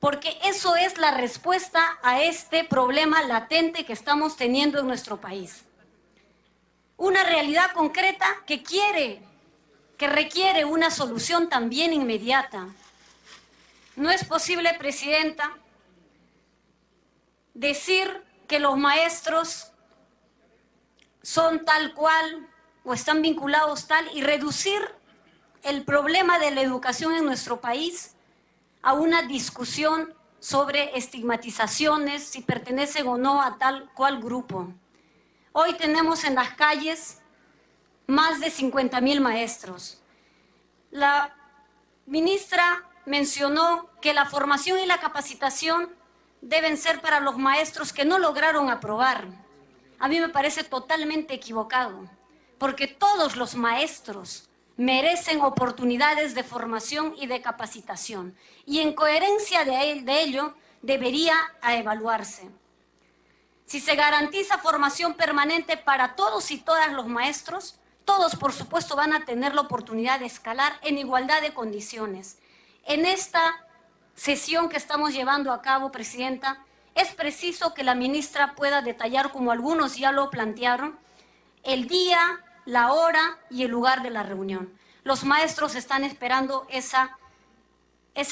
porque eso es la respuesta a este problema latente que estamos teniendo en nuestro país. Una realidad concreta que requiere una solución también inmediata. No es posible, Presidenta, decir que los maestros son tal cual o están vinculados tal y reducir el problema de la educación en nuestro país a una discusión sobre estigmatizaciones, si pertenecen o no a tal cual grupo. Hoy tenemos en las calles más de 50.000 maestros. La ministra mencionó que la formación y la capacitación deben ser para los maestros que no lograron aprobar. A mí me parece totalmente equivocado, porque todos los maestros merecen oportunidades de formación y de capacitación, y en coherencia de ello debería evaluarse. Si se garantiza formación permanente para todos y todas los maestros, todos, por supuesto, van a tener la oportunidad de escalar en igualdad de condiciones. En esta sesión que estamos llevando a cabo, Presidenta, es preciso que la ministra pueda detallar, como algunos ya lo plantearon, el día, la hora y el lugar de la reunión. Los maestros están esperando esa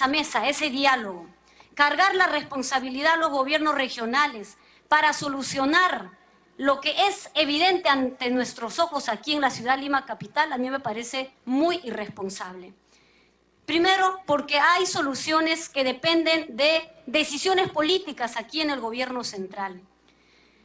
mesa, ese diálogo. Cargar la responsabilidad a los gobiernos regionales para solucionar lo que es evidente ante nuestros ojos aquí en la ciudad de Lima capital, a mí me parece muy irresponsable. Primero, porque hay soluciones que dependen de decisiones políticas aquí en el gobierno central.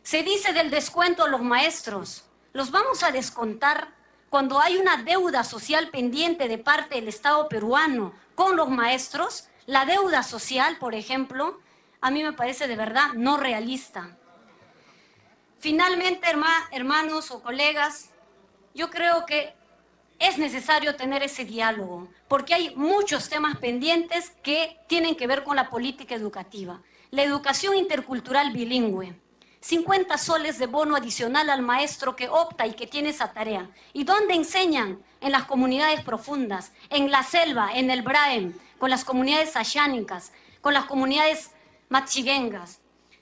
Se dice del descuento a los maestros. ¿Los vamos a descontar cuando hay una deuda social pendiente de parte del Estado peruano con los maestros? La deuda social, por ejemplo, a mí me parece de verdad no realista. Finalmente, hermanos o colegas, yo creo que es necesario tener ese diálogo, porque hay muchos temas pendientes que tienen que ver con la política educativa. La educación intercultural bilingüe, 50 soles de bono adicional al maestro que opta y que tiene esa tarea. ¿Y dónde enseñan? En las comunidades profundas, en la selva, en el Braem, con las comunidades ashánicas, con las comunidades matchiguengas.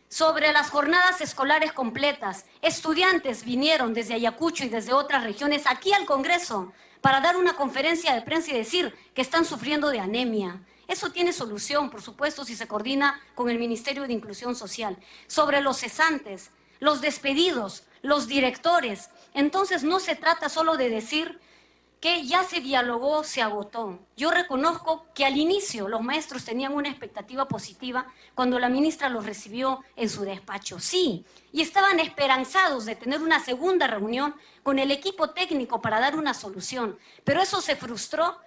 Sobre las jornadas escolares completas, estudiantes vinieron desde Ayacucho y desde otras regiones aquí al Congreso para dar una conferencia de prensa y decir que están sufriendo de anemia. Eso tiene solución, por supuesto, si se coordina con el Ministerio de Inclusión Social. Sobre los cesantes, los despedidos, los directores. Entonces no se trata solo de decir que ya se dialogó, se agotó. Yo reconozco que al inicio los maestros tenían una expectativa positiva cuando la ministra los recibió en su despacho. Sí, y estaban esperanzados de tener una segunda reunión con el equipo técnico para dar una solución. Pero eso se frustró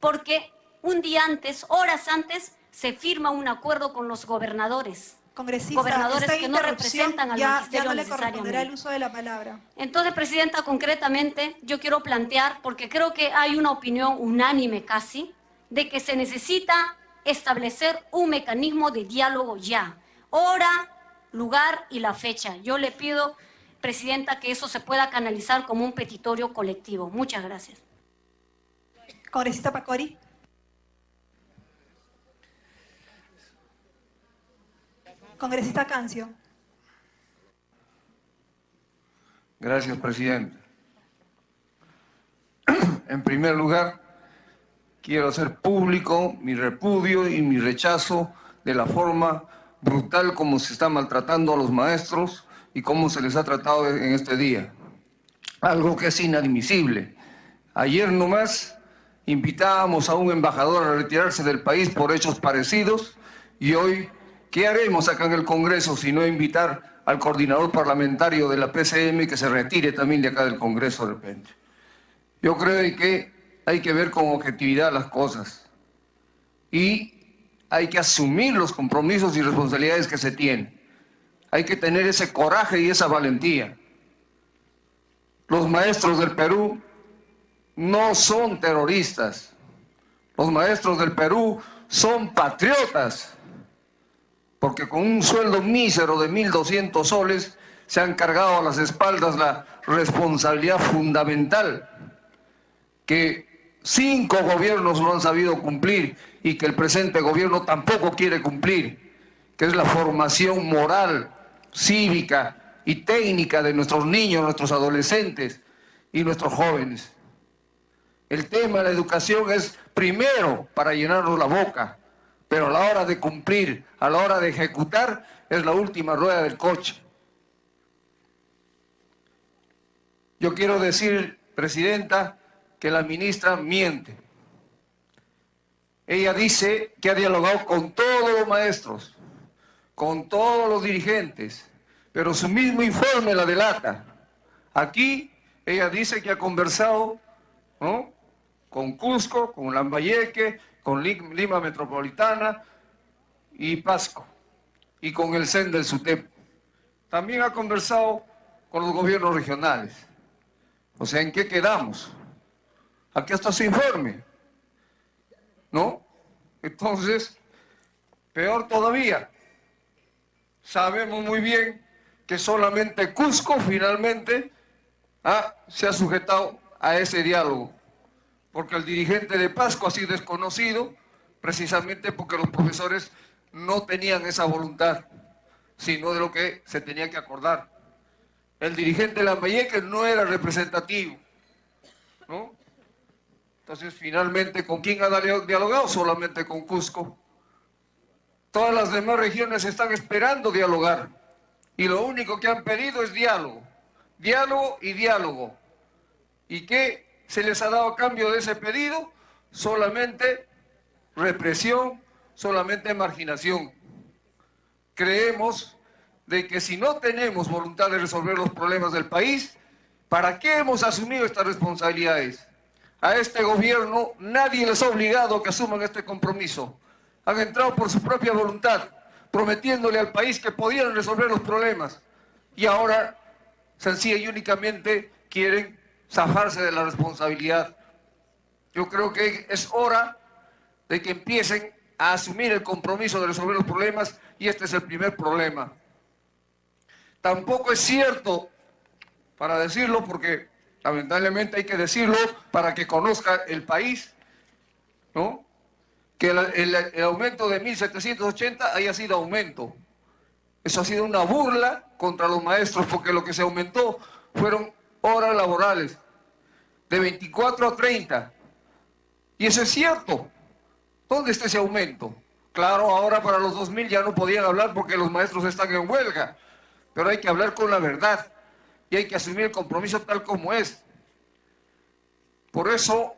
porque un día antes, horas antes, se firma un acuerdo con los gobernadores. Gobernadores que no representan al magisterio ya no le necesariamente. corresponderá el uso de la palabra. Entonces, Presidenta, concretamente, yo quiero plantear, porque creo que hay una opinión unánime casi, de que se necesita establecer un mecanismo de diálogo ya. Hora, lugar y la fecha. Yo le pido, Presidenta, que eso se pueda canalizar como un petitorio colectivo. Muchas gracias. Congresista Pacori. Congresista Cancio. Gracias, Presidente. En primer lugar, quiero hacer público mi repudio y mi rechazo de la forma brutal como se está maltratando a los maestros y cómo se les ha tratado en este día. Algo que es inadmisible. Ayer nomás invitábamos a un embajador a retirarse del país por hechos parecidos y hoy, ¿qué haremos acá en el Congreso si no invitar al coordinador parlamentario de la PCM que se retire también de acá del Congreso de repente? Yo creo que hay que ver con objetividad las cosas y hay que asumir los compromisos y responsabilidades que se tienen. Hay que tener ese coraje y esa valentía. Los maestros del Perú no son terroristas. Los maestros del Perú son patriotas, porque con un sueldo mísero de 1.200 soles se han cargado a las espaldas la responsabilidad fundamental que 5 gobiernos no han sabido cumplir y que el presente gobierno tampoco quiere cumplir, que es la formación moral, cívica y técnica de nuestros niños, nuestros adolescentes y nuestros jóvenes. El tema de la educación es primero para llenarnos la boca, pero a la hora de cumplir, a la hora de ejecutar, es la última rueda del coche. Yo quiero decir, Presidenta, que la ministra miente. Ella dice que ha dialogado con todos los maestros, con todos los dirigentes, pero su mismo informe la delata. Aquí ella dice que ha conversado, ¿no?, con Cusco, con Lambayeque, con Lima Metropolitana y Pasco, y con el CEN del SUTEP. También ha conversado con los gobiernos regionales. O sea, ¿en qué quedamos? Aquí está su informe, ¿no? Entonces, peor todavía, sabemos muy bien que solamente Cusco finalmente se ha sujetado a ese diálogo, porque el dirigente de Pasco ha sido desconocido precisamente porque los profesores no tenían esa voluntad, sino de lo que se tenía que acordar. El dirigente de Lambayeque no era representativo, ¿no? Entonces, finalmente, ¿con quién ha dialogado? Solamente con Cusco. Todas las demás regiones están esperando dialogar, y lo único que han pedido es diálogo, diálogo y diálogo. ¿Y qué se les ha dado a cambio de ese pedido? Solamente represión, solamente marginación. Creemos de que si no tenemos voluntad de resolver los problemas del país, ¿para qué hemos asumido estas responsabilidades? A este gobierno nadie les ha obligado a que asuman este compromiso. Han entrado por su propia voluntad, prometiéndole al país que podían resolver los problemas. Y ahora, sencilla y únicamente, quieren zafarse de la responsabilidad. Yo creo que es hora de que empiecen a asumir el compromiso de resolver los problemas, y este es el primer problema. Tampoco es cierto, para decirlo, porque lamentablemente hay que decirlo para que conozca el país, ¿no?, que el aumento de 1.780 haya sido aumento. Eso ha sido una burla contra los maestros, porque lo que se aumentó fueron horas laborales, de 24 a 30. Y eso es cierto. ¿Dónde está ese aumento? Claro, ahora para los 2.000 ya no podían hablar porque los maestros están en huelga, pero hay que hablar con la verdad y hay que asumir el compromiso tal como es. Por eso,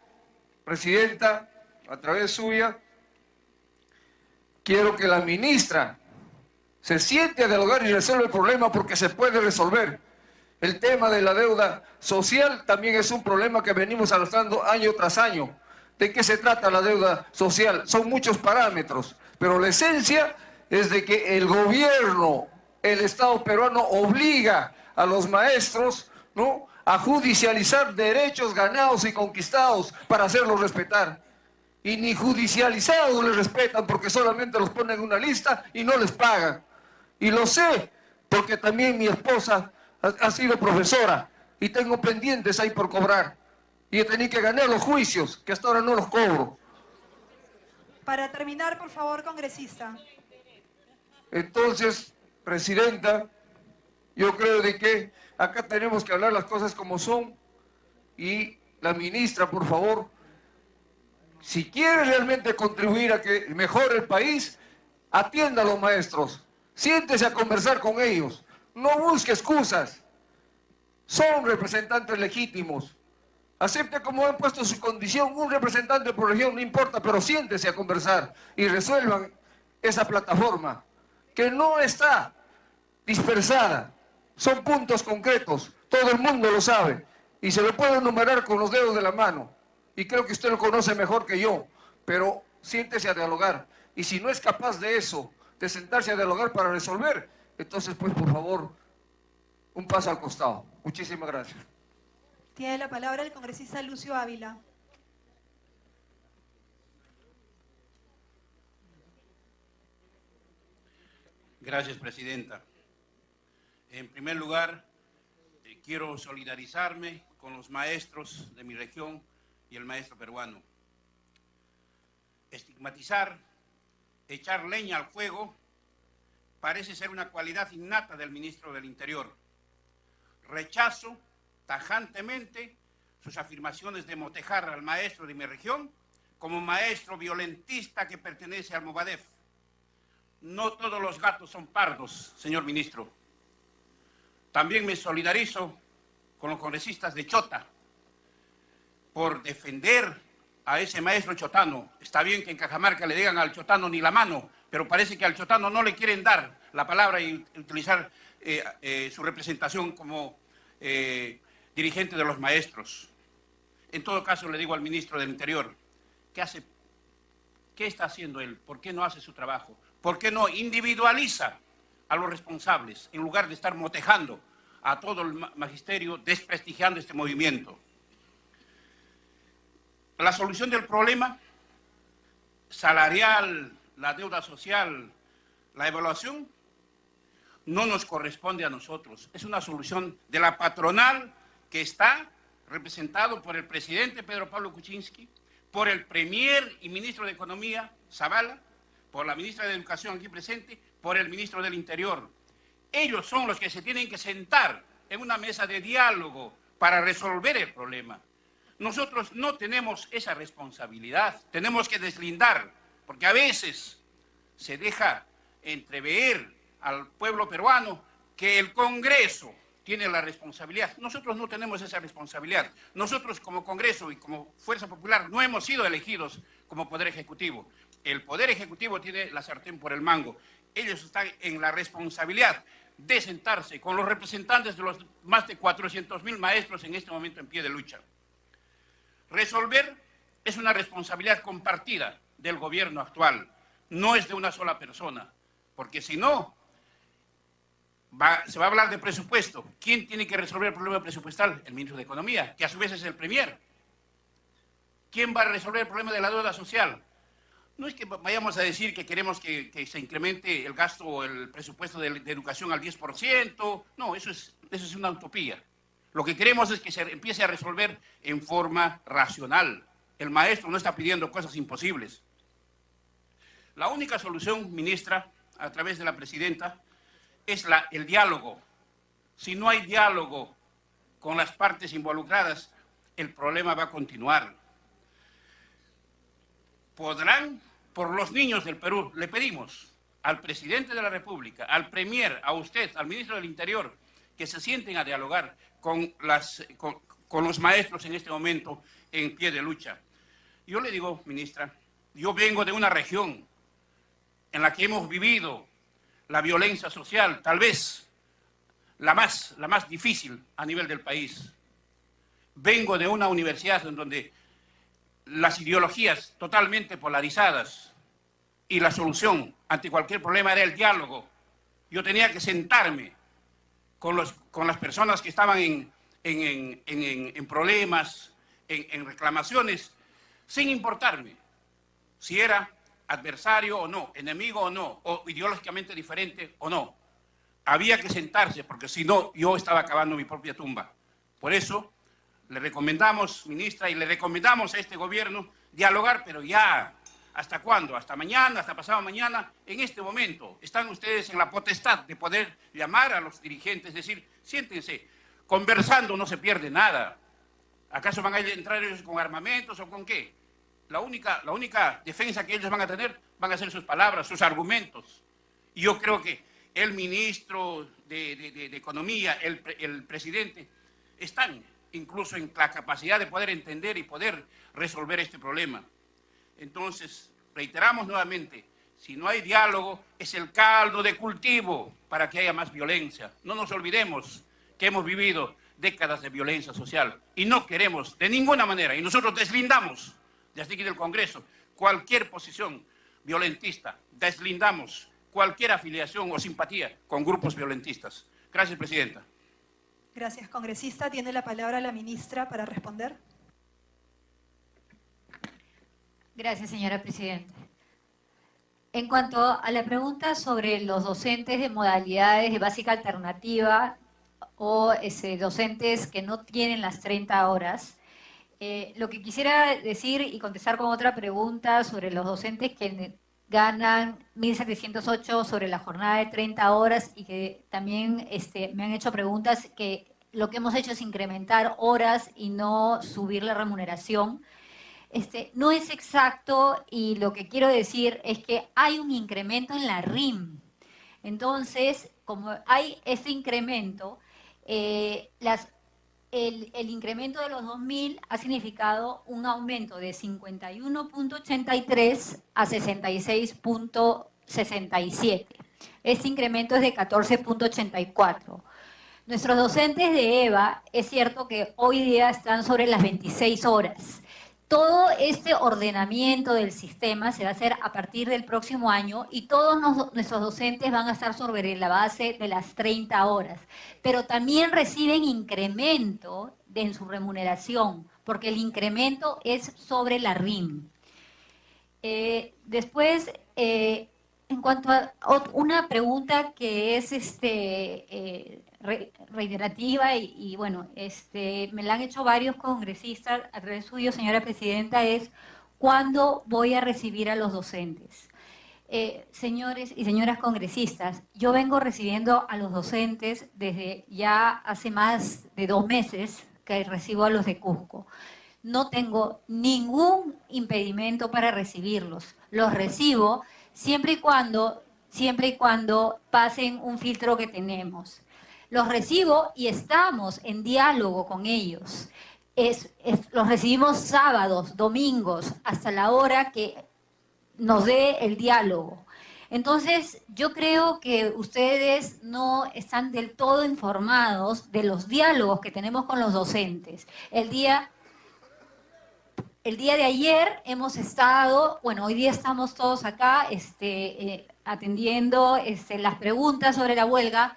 Presidenta, a través suya, quiero que la ministra se siente a dialogar y resuelva el problema, porque se puede resolver. El tema de la deuda social también es un problema que venimos arrastrando año tras año. ¿De qué se trata la deuda social? Son muchos parámetros, pero la esencia es de que el gobierno, el Estado peruano, obliga a los maestros, ¿no?, a judicializar derechos ganados y conquistados para hacerlos respetar. Y ni judicializados les respetan, porque solamente los ponen en una lista y no les pagan. Y lo sé, porque también mi esposa ha sido profesora y tengo pendientes ahí por cobrar. Y he tenido que ganar los juicios, que hasta ahora no los cobro. Para terminar, por favor, congresista. Entonces, Presidenta, yo creo de que acá tenemos que hablar las cosas como son, y la ministra, por favor, si quiere realmente contribuir a que mejore el país, atienda a los maestros, siéntese a conversar con ellos, no busque excusas, son representantes legítimos, acepte como han puesto su condición un representante por región, no importa, pero siéntese a conversar y resuelvan esa plataforma, que no está dispersada, son puntos concretos, todo el mundo lo sabe, y se lo puedo enumerar con los dedos de la mano, y creo que usted lo conoce mejor que yo, pero siéntese a dialogar, y si no es capaz de eso, de sentarse a dialogar para resolver, entonces pues por favor, un paso al costado. Muchísimas gracias. Tiene la palabra el congresista Lucio Ávila. Gracias, Presidenta. En primer lugar, quiero solidarizarme con los maestros de mi región y el maestro peruano. estigmatizar, echar leña al fuego, parece ser una cualidad innata del ministro del Interior. Rechazo tajantemente sus afirmaciones de motejar al maestro de mi región como maestro violentista que pertenece al Movadef. No todos los gatos son pardos, señor ministro. También me solidarizo con los congresistas de Chota por defender a ese maestro chotano. Está bien que en Cajamarca le digan al chotano ni la mano, pero parece que al chotano no le quieren dar la palabra y utilizar su representación como dirigente de los maestros. En todo caso, le digo al ministro del Interior, ¿qué está haciendo él? ¿Por qué no hace su trabajo? ¿Por qué no individualiza a los responsables en lugar de estar motejando a todo el magisterio, desprestigiando este movimiento? La solución del problema salarial, la deuda social, la evaluación, no nos corresponde a nosotros. Es una solución de la patronal que está representado por el presidente Pedro Pablo Kuczynski, por el premier y ministro de Economía, Zavala, por la ministra de Educación aquí presente, por el ministro del Interior. Ellos son los que se tienen que sentar en una mesa de diálogo para resolver el problema. Nosotros no tenemos esa responsabilidad, tenemos que deslindar, porque a veces se deja entrever al pueblo peruano que el Congreso tiene la responsabilidad. Nosotros no tenemos esa responsabilidad. Nosotros como Congreso y como Fuerza Popular no hemos sido elegidos como Poder Ejecutivo. El Poder Ejecutivo tiene la sartén por el mango. Ellos están en la responsabilidad de sentarse con los representantes de los más de 400.000 maestros en este momento en pie de lucha. Resolver es una responsabilidad compartida del gobierno actual, no es de una sola persona, porque si no, se va a hablar de presupuesto. ¿Quién tiene que resolver el problema presupuestal? El ministro de Economía, que a su vez es el premier. ¿Quién va a resolver el problema de la deuda social? No es que vayamos a decir que queremos que se incremente el gasto o el presupuesto de educación al 10%. No, eso es una utopía. Lo que queremos es que se empiece a resolver en forma racional. El maestro no está pidiendo cosas imposibles. La única solución, ministra, a través de la presidenta, es el diálogo. Si no hay diálogo con las partes involucradas, el problema va a continuar. Podrán, por los niños del Perú, le pedimos al presidente de la República, al premier, a usted, al ministro del Interior, que se sienten a dialogar con los maestros en este momento en pie de lucha. Yo le digo, ministra, yo vengo de una región en la que hemos vivido la violencia social, tal vez la más difícil a nivel del país. Vengo de una universidad en donde las ideologías totalmente polarizadas y la solución ante cualquier problema era el diálogo. Yo tenía que sentarme con las personas que estaban en problemas, en reclamaciones, sin importarme si era adversario o no, enemigo o no, o ideológicamente diferente o no. Había que sentarse, porque si no, yo estaba cavando mi propia tumba. Por eso, le recomendamos, ministra, y le recomendamos a este gobierno dialogar, pero ya. ¿Hasta cuándo? ¿Hasta mañana? ¿Hasta pasado mañana? En este momento están ustedes en la potestad de poder llamar a los dirigentes, decir, siéntense, conversando no se pierde nada. ¿Acaso van a entrar ellos con armamentos o con qué? La única defensa que ellos van a tener van a ser sus palabras, sus argumentos. Y yo creo que el ministro de Economía, el presidente, están incluso en la capacidad de poder entender y poder resolver este problema. Entonces, reiteramos nuevamente, si no hay diálogo, es el caldo de cultivo para que haya más violencia. No nos olvidemos que hemos vivido décadas de violencia social y no queremos de ninguna manera, y nosotros deslindamos desde aquí del Congreso cualquier posición violentista, deslindamos cualquier afiliación o simpatía con grupos violentistas. Gracias, presidenta. Gracias, congresista. Tiene la palabra la ministra para responder. Gracias, señora presidenta. En cuanto a la pregunta sobre los docentes de modalidades de básica alternativa o docentes que no tienen las 30 horas, Lo que quisiera decir y contestar con otra pregunta sobre los docentes que ganan 1.708 sobre la jornada de 30 horas y que también me han hecho preguntas que lo que hemos hecho es incrementar horas y no subir la remuneración. No es exacto y lo que quiero decir es que hay un incremento en la RIM. Entonces, como hay este incremento, el incremento de los 2.000 ha significado un aumento de 51.83 a 66.67. Este incremento es de 14.84. Nuestros docentes de EVA, es cierto que hoy día están sobre las 26 horas. Todo este ordenamiento del sistema se va a hacer a partir del próximo año y todos nuestros docentes van a estar sobre la base de las 30 horas. Pero también reciben incremento en su remuneración, porque el incremento es sobre la RIM. Después, en cuanto a una pregunta que es reiterativa y bueno, me la han hecho varios congresistas a través suyo, señora presidenta, es ¿cuándo voy a recibir a los docentes? Señores y señoras congresistas, yo vengo recibiendo a los docentes desde ya hace más de 2 meses que recibo a los de Cusco. No tengo ningún impedimento para recibirlos. Los recibo siempre y cuando pasen un filtro que tenemos. Los recibo y estamos en diálogo con ellos. Los recibimos sábados, domingos, hasta la hora que nos dé el diálogo. Entonces, yo creo que ustedes no están del todo informados de los diálogos que tenemos con los docentes. El día de ayer hemos estado, bueno, hoy día estamos todos acá atendiendo las preguntas sobre la huelga,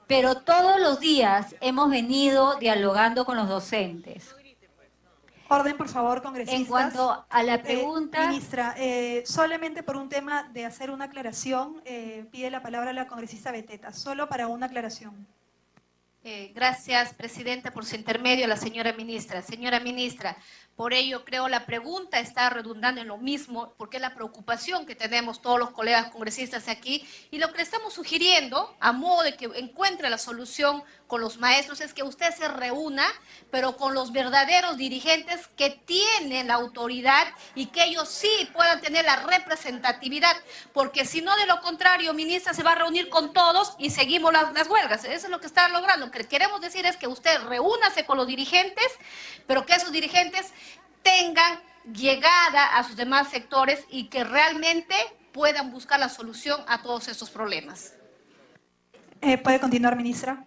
pero todos los días hemos venido dialogando con los docentes. Orden, por favor, congresistas. En cuanto a la pregunta... Ministra, solamente por un tema de hacer una aclaración, pide la palabra la congresista Beteta, solo para una aclaración. Gracias, Presidenta, por su intermedio a la señora ministra. Señora ministra, por ello creo la pregunta está redundando en lo mismo, porque es la preocupación que tenemos todos los colegas congresistas aquí, y lo que le estamos sugiriendo, a modo de que encuentre la solución con los maestros, es que usted se reúna, pero con los verdaderos dirigentes que tienen la autoridad y que ellos sí puedan tener la representatividad, porque si no, de lo contrario, ministra, se va a reunir con todos y seguimos las huelgas. Eso es lo que está logrando. Lo que queremos decir es que usted reúnase con los dirigentes, pero que esos dirigentes tengan llegada a sus demás sectores y que realmente puedan buscar la solución a todos estos problemas. ¿Puede continuar, ministra?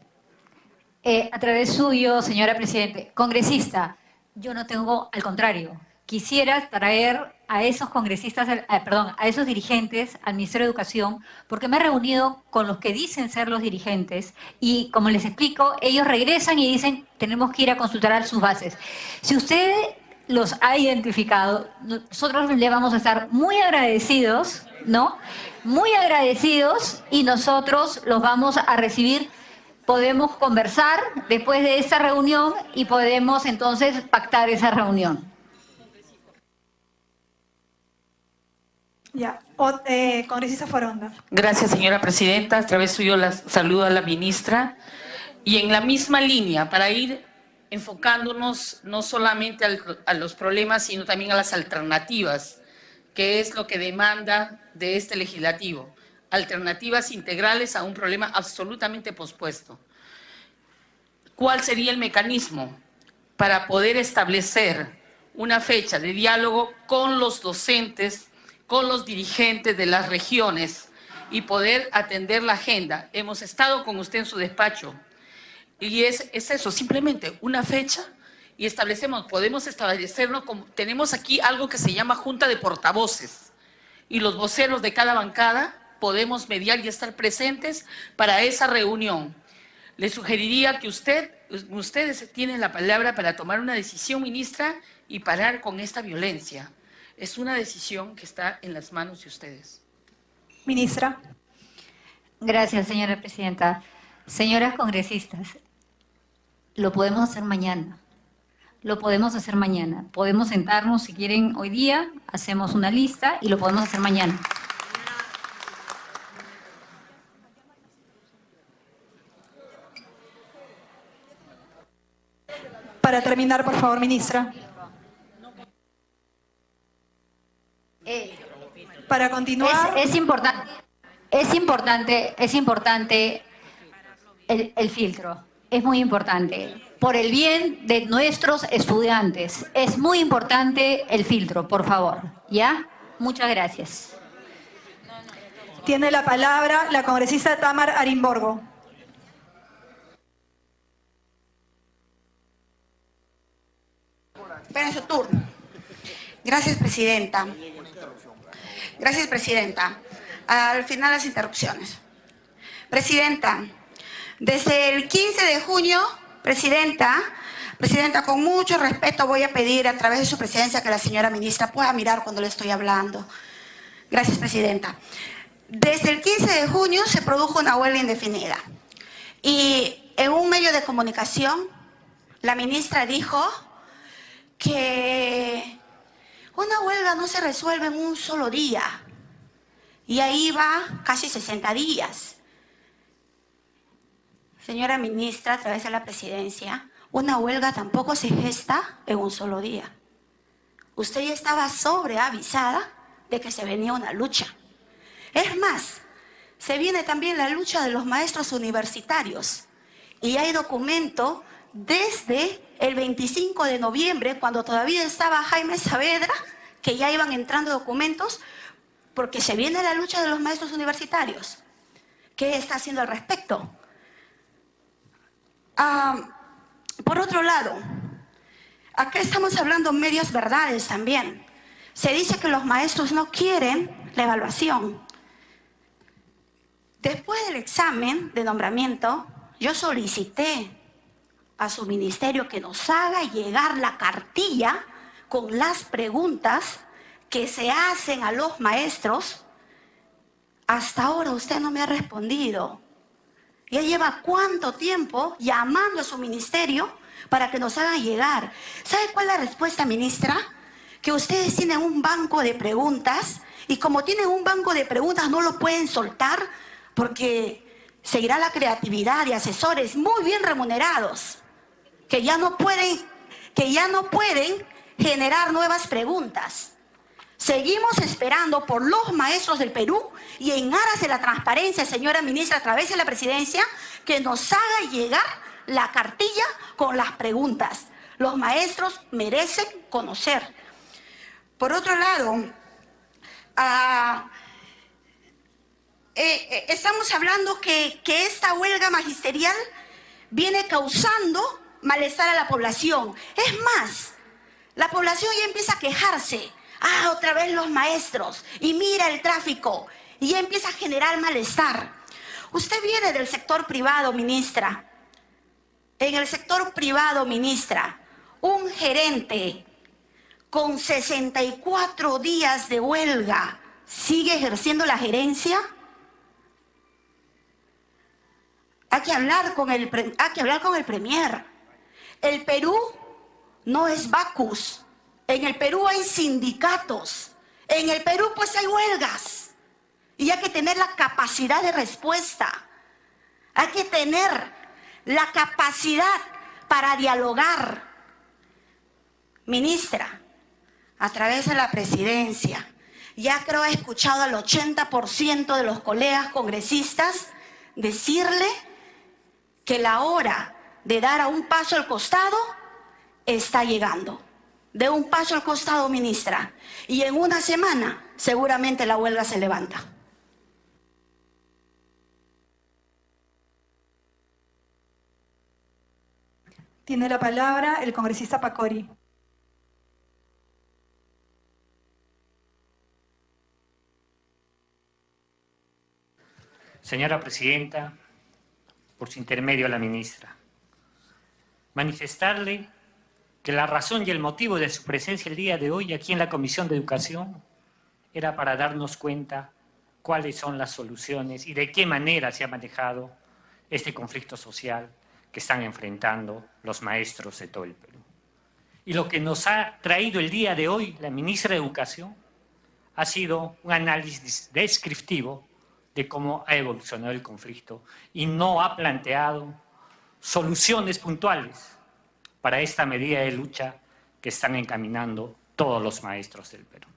A través suyo, señora Presidente, congresista, yo no tengo, al contrario, quisiera traer a esos congresistas, a esos dirigentes al Ministerio de Educación, porque me he reunido con los que dicen ser los dirigentes y, como les explico, ellos regresan y dicen, tenemos que ir a consultar a sus bases. Si usted los ha identificado, nosotros le vamos a estar muy agradecidos, ¿no? Muy agradecidos, y nosotros los vamos a recibir. Podemos conversar después de esta reunión y podemos entonces pactar esa reunión. Ya, congresista Foronda. Gracias, señora presidenta. A través suyo saludo a la ministra. Y en la misma línea, para ir enfocándonos no solamente a los problemas, sino también a las alternativas, que es lo que demanda de este legislativo. Alternativas integrales a un problema absolutamente pospuesto. ¿Cuál sería el mecanismo para poder establecer una fecha de diálogo con los docentes, con los dirigentes de las regiones y poder atender la agenda? Hemos estado con usted en su despacho y es eso, simplemente una fecha, y podemos establecerlo como, tenemos aquí algo que se llama Junta de Portavoces, y los voceros de cada bancada podemos mediar y estar presentes para esa reunión. Le sugeriría que ustedes tienen la palabra para tomar una decisión, ministra, y parar con esta violencia. Es una decisión que está en las manos de ustedes. Ministra. Gracias, señora presidenta. Señoras congresistas, lo podemos hacer mañana. lo podemos hacer mañana. Podemos sentarnos, si quieren, hoy día, hacemos una lista y lo podemos hacer mañana. Para terminar, por favor, ministra. Para continuar... Es importante el filtro. Es muy importante. Por el bien de nuestros estudiantes. Es muy importante el filtro, por favor. ¿Ya? Muchas gracias. Tiene la palabra la congresista Tamar Arimborgo. Esperen su turno. Gracias, presidenta. Gracias, presidenta. Al final las interrupciones. Presidenta, desde el 15 de junio, presidenta, con mucho respeto voy a pedir a través de su presidencia que la señora ministra pueda mirar cuando le estoy hablando. Gracias, presidenta. Desde el 15 de junio se produjo una huelga indefinida. Y en un medio de comunicación, la ministra dijo que una huelga no se resuelve en un solo día. Y ahí va casi 60 días. Señora ministra, a través de la presidencia, una huelga tampoco se gesta en un solo día. Usted ya estaba sobreavisada de que se venía una lucha. Es más, se viene también la lucha de los maestros universitarios. Y hay documento desde el 25 de noviembre, cuando todavía estaba Jaime Saavedra, que ya iban entrando documentos, porque se viene la lucha de los maestros universitarios. ¿Qué está haciendo al respecto? Por otro lado, acá estamos hablando medias verdades también. Se dice que los maestros no quieren la evaluación. Después del examen de nombramiento, yo solicité a su ministerio que nos haga llegar la cartilla con las preguntas que se hacen a los maestros. Hasta ahora usted no me ha respondido. Ya lleva cuánto tiempo llamando a su ministerio para que nos hagan llegar. ¿Sabe cuál es la respuesta, ministra? Que ustedes tienen un banco de preguntas y como tienen un banco de preguntas no lo pueden soltar porque seguirá la creatividad de asesores muy bien remunerados que ya no pueden generar nuevas preguntas. Seguimos esperando por los maestros del Perú y en aras de la transparencia, señora ministra, a través de la presidencia, que nos haga llegar la cartilla con las preguntas. Los maestros merecen conocer. Por otro lado, estamos hablando que esta huelga magisterial viene causando malestar a la población. Es más, la población ya empieza a quejarse. Otra vez los maestros. Y mira el tráfico. Y ya empieza a generar malestar. Usted viene del sector privado, ministra. En el sector privado, ministra, un gerente con 64 días de huelga, ¿sigue ejerciendo la gerencia? Hay que hablar con el premier. El Perú no es Bacus. En el Perú hay sindicatos. En el Perú pues hay huelgas. Y hay que tener la capacidad de respuesta. Hay que tener la capacidad para dialogar. Ministra, a través de la presidencia, ya creo he escuchado al 80% de los colegas congresistas decirle que la hora de dar a un paso al costado está llegando. De un paso al costado, ministra. Y en una semana seguramente la huelga se levanta. Tiene la palabra el congresista Pacori. Señora Presidenta, por su intermedio a la ministra, manifestarle que la razón y el motivo de su presencia el día de hoy aquí en la Comisión de Educación era para darnos cuenta cuáles son las soluciones y de qué manera se ha manejado este conflicto social que están enfrentando los maestros de todo el Perú. Y lo que nos ha traído el día de hoy la ministra de Educación ha sido un análisis descriptivo de cómo ha evolucionado el conflicto y no ha planteado soluciones puntuales para esta medida de lucha que están encaminando todos los maestros del Perú.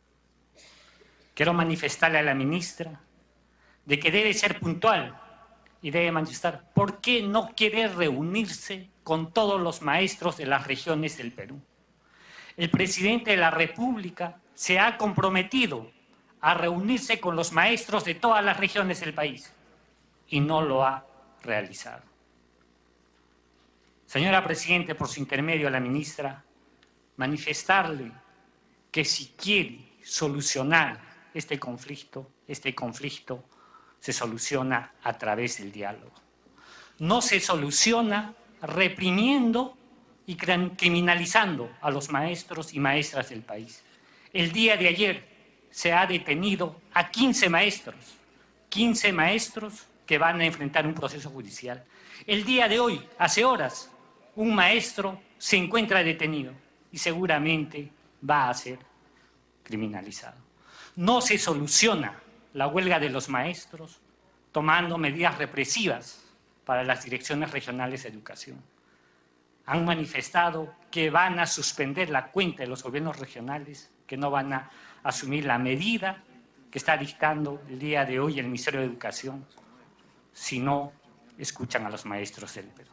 Quiero manifestarle a la ministra de que debe ser puntual y debe manifestar por qué no quiere reunirse con todos los maestros de las regiones del Perú. El presidente de la República se ha comprometido a reunirse con los maestros de todas las regiones del país y no lo ha realizado. Señora Presidenta, por su intermedio a la ministra, manifestarle que si quiere solucionar este conflicto se soluciona a través del diálogo. No se soluciona reprimiendo y criminalizando a los maestros y maestras del país. El día de ayer se ha detenido a 15 maestros que van a enfrentar un proceso judicial. El día de hoy, hace horas, un maestro se encuentra detenido y seguramente va a ser criminalizado. No se soluciona la huelga de los maestros tomando medidas represivas para las direcciones regionales de educación. Han manifestado que van a suspender la cuenta de los gobiernos regionales, que no van a asumir la medida que está dictando el día de hoy el Ministerio de Educación si no escuchan a los maestros del Perú.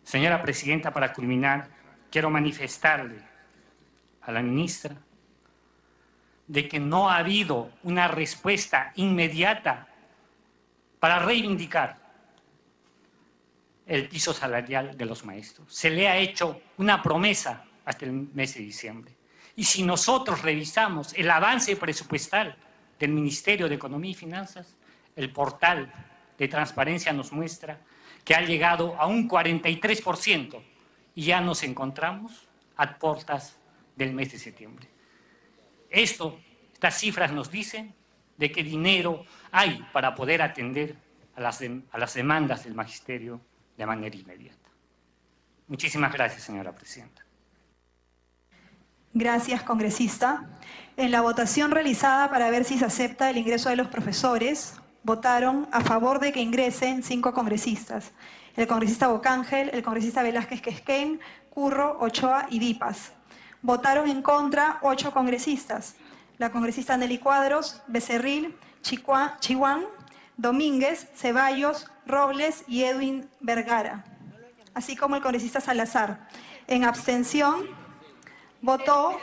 Señora Presidenta, para culminar, quiero manifestarle a la ministra de que no ha habido una respuesta inmediata para reivindicar el piso salarial de los maestros. Se le ha hecho una promesa hasta el mes de diciembre. Y si nosotros revisamos el avance presupuestal del Ministerio de Economía y Finanzas, el portal de transparencia nos muestra que ha llegado a un 43% y ya nos encontramos a puertas del mes de septiembre. Estas cifras nos dicen de que dinero hay para poder atender a las demandas del magisterio de manera inmediata. Muchísimas gracias, señora Presidenta. Gracias, congresista. En la votación realizada para ver si se acepta el ingreso de los profesores, votaron a favor de que ingresen 5 congresistas: el congresista Bocángel, el congresista Velázquez Quesquén, Curro, Ochoa y Dipas. Votaron en contra 8 congresistas: la congresista Nelly Cuadros, Becerril, Chihuán, Domínguez, Ceballos, Robles y Edwin Vergara, así como el congresista Salazar. En abstención votó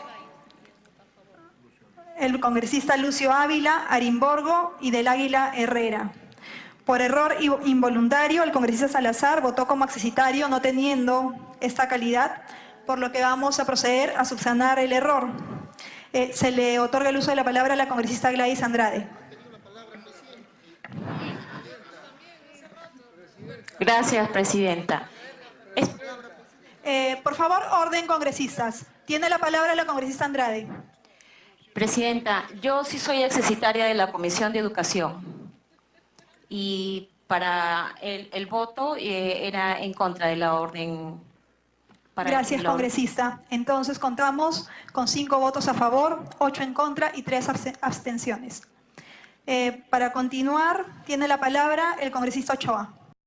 el congresista Lucio Ávila, Arimborgo y del Águila Herrera. Por error involuntario, el congresista Salazar votó como accesitario, no teniendo esta calidad, por lo que vamos a proceder a subsanar el error. Se le otorga el uso de la palabra a la congresista Gladys Andrade. Gracias, Presidenta. Por favor, orden, congresistas. Tiene la palabra la congresista Andrade. Presidenta, yo sí soy accesitaria de la Comisión de Educación y para el voto era en contra de la orden. Gracias, congresista. Entonces contamos con 5 votos a favor, 8 en contra y 3 abstenciones. Para continuar, tiene la palabra el congresista Ochoa.